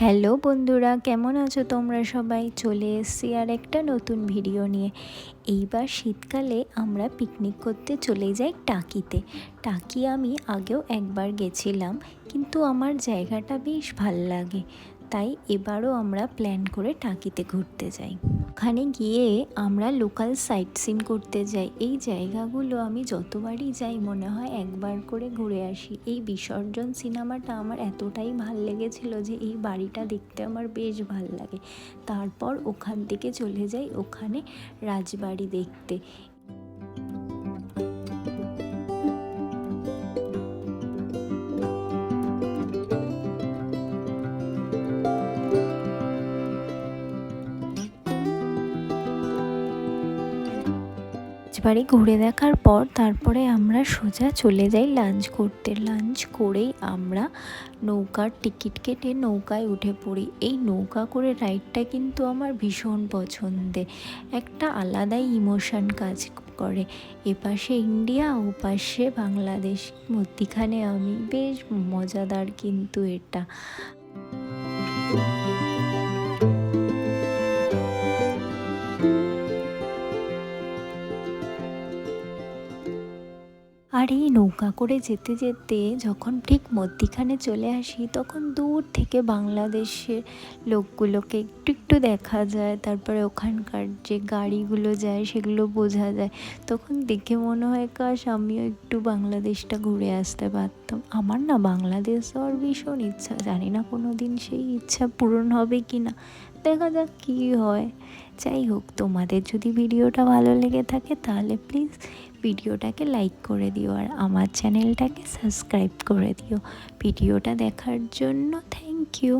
Hello বন্ধুরা, কেমন আছো তোমরা সবাই? চলে এসেছি আর একটা নতুন ভিডিও নিয়ে। এইবার শীতকালে আমরা পিকনিক করতে চলে যাই টাকিতে। টাকি আমি আগেও একবার গেছিলাম, কিন্তু আমার জায়গাটা বেশ ভাল লাগে, তাই এবারও আমরা প্ল্যান করে টাকিতে ঘুরতে যাই। ওখানে গিয়ে আমরা লোকাল সাইট সিন করতে যাই। এই জায়গাগুলো আমি যতবারই যাই মনে হয় একবার করে ঘুরে আসি। এই বিসর্জন সিনেমাটা আমার এতটাই ভাল লেগেছিল যে এই বাড়িটা দেখতে আমার বেশ ভাল লাগে। তারপর ওখান থেকে চলে যাই ওখানে রাজবাড়ি দেখতে। রাজবাড়ি ঘুরে দেখার পর তারপরে আমরা সোজা চলে যাই লাঞ্চ করতে। লাঞ্চ করেই আমরা নৌকার টিকিট কেটে নৌকায় উঠে পড়ি। এই নৌকা করে রাইডটা কিন্তু আমার ভীষণ পছন্দের। একটা আলাদাই ইমোশন কাজ করে। এপাশে ইন্ডিয়া, ওপাশে বাংলাদেশ, মধ্যিখানে আমি। বেশ মজাদার কিন্তু এটা। আর এই নৌকা করে যেতে যেতে যখন ঠিক মধ্যিখানে চলে আসি, তখন দূর থেকে বাংলাদেশের লোকগুলোকে একটু একটু দেখা যায়। তারপরে ওখানকার যে গাড়িগুলো যায় সেগুলো বোঝা যায়। তখন দেখে মনে হয় কাশ আমিও একটু বাংলাদেশটা ঘুরে আসতে পারতাম। আমার না বাংলাদেশ যাওয়ার ভীষণ ইচ্ছা, জানি না কোনো দিন সেই ইচ্ছা পূরণ হবে কি না, দেখা যাক কী হয়। যাই হোক, তোমাদের যদি ভিডিওটা ভালো লেগে থাকে তাহলে প্লিজ ভিডিওটাকে লাইক করে দিও আর আমার চ্যানেলটাকে সাবস্ক্রাইব করে দিও। ভিডিওটা দেখার জন্য থ্যাংক ইউ।